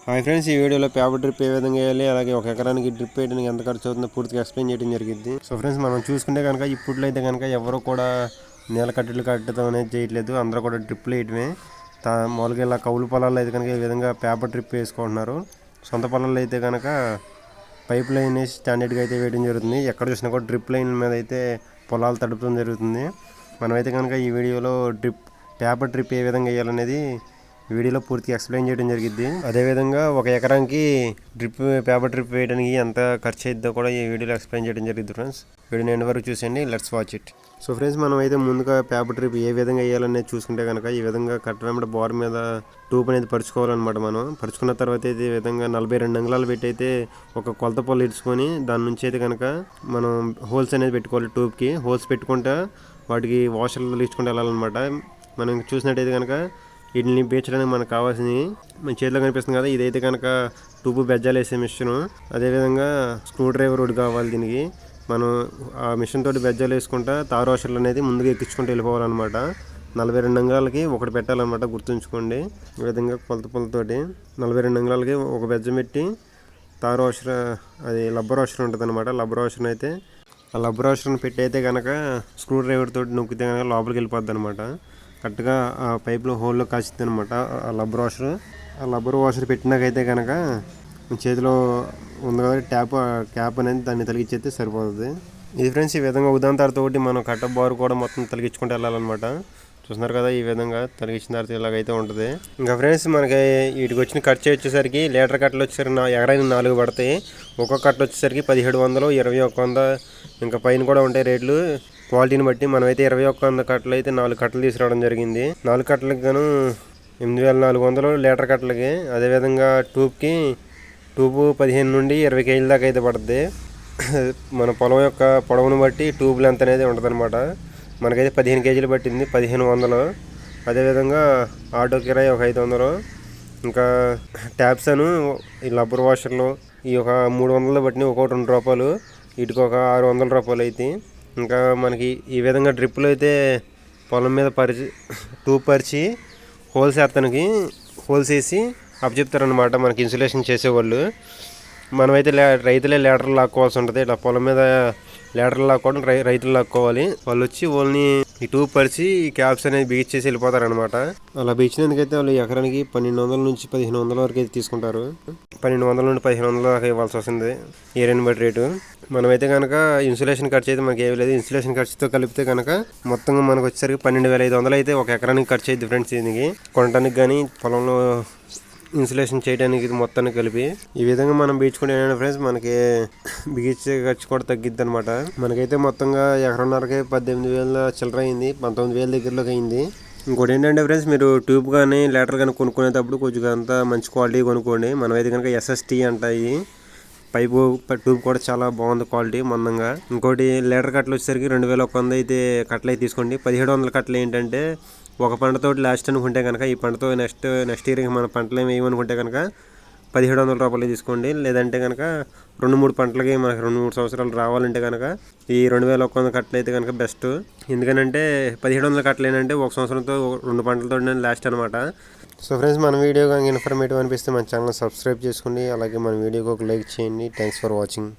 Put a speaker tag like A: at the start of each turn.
A: Hi friends, ఈ వీడియోలో paper drip ఏ విధంగా వేయాలి, అలాగే ఒక ఎకరానికి డ్రిప్ వేయడానికి ఎంత ఖర్చు అవుతుందో పూర్తిగా ఎక్స్ప్లెయిన్ చేయడం జరిగింది. సో ఫ్రెండ్స్, మనం చూసుకుంటే కనుక ఇప్పట్లో అయితే కనుక ఎవరు కూడా నేల కట్టెలు కట్టడం అనేది చేయట్లేదు. అందరూ కూడా డ్రిప్లు వేయడమే. మామూలుగా ఇలా కౌలు పొలాల్లో అయితే కనుక ఈ విధంగా పేపర్ డ్రిప్ వేసుకుంటున్నారు. సొంత పొలాల్లో అయితే కనుక పైప్ లైన్ వేసి స్టాండర్డ్గా అయితే వేయడం జరుగుతుంది. ఎక్కడ చూసినా కూడా డ్రిప్ లైన్ మీద అయితే పొలాలు తడపడం జరుగుతుంది. మనమైతే కనుక ఈ వీడియోలో పేపర్ డ్రిప్ ఏ విధంగా వేయాలనేది వీడియోలో పూర్తిగా ఎక్స్ప్లెయిన్ చేయడం జరిగింది. అదేవిధంగా ఒక ఎకరానికి పేపర్ డ్రిప్ వేయడానికి ఎంత ఖర్చు అయిద్దో కూడా ఈ వీడియోలో ఎక్స్ప్లెయిన్ చేయడం జరిగింది. ఫ్రెండ్స్, వీడియో ఎండ్ వరకు చూసేయండి. Let's watch it. So friends, మనం అయితే ముందుగా పేపర్ డ్రిప్ ఏ విధంగా వేయాలనేది చూసుకుంటే కనుక ఈ విధంగా కట్ట వెంబడి బోర్ మీద ట్యూబ్ అనేది పరుచుకోవాలన్నమాట. మనం పరుచుకున్న తర్వాత అయితే ఈ విధంగా 42 అంగుళాలు పెట్టి అయితే ఒక కొలత పొల్లు ఇడ్చుకొని దాని నుంచి అయితే కనుక మనం హోల్స్ అనేది పెట్టుకోవాలి. ట్యూబ్కి హోల్స్ పెట్టుకుంటా వాటికి వాషర్లు ఇచ్చుకుంటూ వెళ్ళాలన్నమాట. మనం చూసినట్టయితే కనుక వీటిని బీచడానికి మనకు కావాల్సినవి మన చేతిలో కనిపిస్తుంది కదా, ఇదైతే కనుక ట్యూబ్ బెజ్జాలు వేసే మిషన్. అదేవిధంగా స్క్రూ డ్రైవర్ ఒకటి కావాలి. దీనికి మనం ఆ మిషన్ తోటి బెజ్జాలు వేసుకుంటా తారు వాషర్లు అనేది ముందుగా ఎక్కించుకుంటూ వెళ్ళిపోవాలన్నమాట. 42 అంగుళాలకి ఒకటి పెట్టాలన్నమాట, గుర్తుంచుకోండి. ఈ విధంగా కొలత పొలతోటి 42 అంగుళాలకి ఒక బెజ్జం పెట్టి తారు వాషర్, అది లబ్బర్ వాషర్ ఉంటుంది అనమాట. లబ్బర్ వాషర్ని అయితే ఆ లబ్బర్ వాషర్ని పెట్టి అయితే కనుక స్క్రూ డ్రైవర్ తోటి నొక్కితే కనుక లోపలికి వెళ్ళిపోద్ది అనమాట. కరెక్ట్గా ఆ పైప్లో హోల్లో కాల్చింది అనమాట ఆ లబ్బర్ వాషర్. ఆ లబ్బర్ వాషర్ పెట్టినాకైతే కనుక చేతిలో ఉంది కదా క్యాప్ అనేది దాన్ని తొలగించేస్తే సరిపోతుంది. ఇది ఫ్రెండ్స్, ఈ విధంగా ఉదాంతాలతో మనం కట్ట బారు కూడా మొత్తం తొలగించుకుంటూ వెళ్ళాలన్నమాట. చూస్తున్నారు కదా, ఈ విధంగా తొలగించిన తర్వాత ఇలాగైతే ఉంటుంది. ఇంకా ఫ్రెండ్స్, మనకి వీటికి వచ్చిన ఖర్చు వచ్చేసరికి లీటర్ కట్టలు వచ్చేసరికి ఎకరానికి 4 పడతాయి. ఒక్కొక్క కట్ట వచ్చేసరికి 1700, 2100, ఇంకా పైన కూడా ఉంటాయి రేట్లు క్వాలిటీని బట్టి. మనమైతే 2100 కట్టలు అయితే 4 కట్టలు తీసుకురావడం జరిగింది. 4 కట్టలకు గాను 8400 లీటర్ కట్టలకి. అదేవిధంగా ట్యూబ్ 15 నుండి 20 కేజీల దాకా అయితే పడుతుంది. మన పొలం యొక్క పొడవును బట్టి ట్యూబ్ లెంత్ అనేది ఉంటుంది అనమాట. మనకైతే 15 కేజీలు పట్టింది, 1500. అదేవిధంగా ఆటో కిరాయి ఒక 500. ఇంకా ట్యాప్స్ అను ఈ లబ్బర్ వాషర్లు ఈ ఒక 300 పట్టినాయి, ఒక్కొక్కటి 2 రూపాయలు. వీటికి ఒక 600 రూపాయలు అయితే. ఇంకా మనకి ఈ విధంగా డ్రిప్పులు అయితే పొలం మీద ట్యూబ్ పరిచి హోల్స్ వేసి అప్పచెప్తారనమాట మనకి ఇన్సులేషన్ చేసేవాళ్ళు. మనమైతే రైతులే లీటర్లు లాక్కోవాల్సి ఉంటుంది. ఇట్లా పొలం మీద లీటర్లు లాక్కోవడం రైతులు లాక్కోవాలి. వాళ్ళు వచ్చి వాళ్ళని ఈ ట్యూబ్ పరిచి ఈ క్యాప్స్ అనేది బిగించేసి వెళ్ళిపోతారనమాట. అలా బిగించినందుకైతే వాళ్ళు ఎకరానికి 1200 నుంచి 1500 వరకు అయితే తీసుకుంటారు. 1200 నుండి 1500 దాకా ఇవ్వాల్సి వస్తుంది ఏరియాని బట్టి రేటు. మనమైతే కనుక ఇన్సులేషన్ ఖర్చు అయితే మనకి ఏమీ లేదు. ఇన్సులేషన్ ఖర్చుతో కలిపితే కనుక మొత్తంగా మనకు వచ్చేసరికి 12500 అయితే ఒక ఎకరానికి ఖర్చు అయ్యింది ఫ్రెండ్స్. దీనికి కొనడానికి కానీ పొలంలో ఇన్సులేషన్ చేయడానికి ఇది మొత్తాన్ని కలిపి ఈ విధంగా మనం బీచుకుంటే ఏంటంటే ఫ్రెండ్స్, మనకి బిగించే ఖర్చు కూడా తగ్గిద్ది అనమాట. మనకైతే మొత్తంగా ఎకరన్నరకి 18,000 చిల్లర అయింది, 19,000 దగ్గరలోకి అయింది. ఇంకోటి ఏంటంటే ఫ్రెండ్స్, మీరు ట్యూబ్ కానీ లీటర్ కానీ కొనుక్కునేటప్పుడు కొంచెం అంతా మంచి క్వాలిటీ కొనుక్కోండి. మనమైతే కనుక SST అంటాయి పైపు ట్యూబ్ కూడా చాలా బాగుంది క్వాలిటీ మందంగా. ఇంకోటి లీటర్ కట్టలు వచ్చేసరికి 2100 అయితే కట్టలు అయితే తీసుకోండి. 1700 కట్టలు ఏంటంటే ఒక పంటతో లాస్ట్ అనుకుంటే కనుక ఈ పంటతో నెక్స్ట్ ఇయర్కి మన పంటలు ఏమి వేయమనుకుంటే కనుక 1700 రూపాయలు తీసుకోండి. లేదంటే కనుక 2-3 పంటలకి మనకి 2-3 సంవత్సరాలు రావాలంటే కనుక ఈ 2100 కట్టలు అయితే కనుక బెస్ట్. ఎందుకంటే 1700 కట్టలు ఏంటంటే ఒక సంవత్సరంతో 2 పంటలతో లాస్ట్ అనమాట. సో ఫ్రెండ్స్, మన వీడియో కనుక ఇన్ఫర్మేటివ్ అనిపిస్తే మన ఛానల్ సబ్స్క్రైబ్ చేసుకోండి. అలాగే మన వీడియోకి ఒక లైక్ చేయండి. Thanks for watching.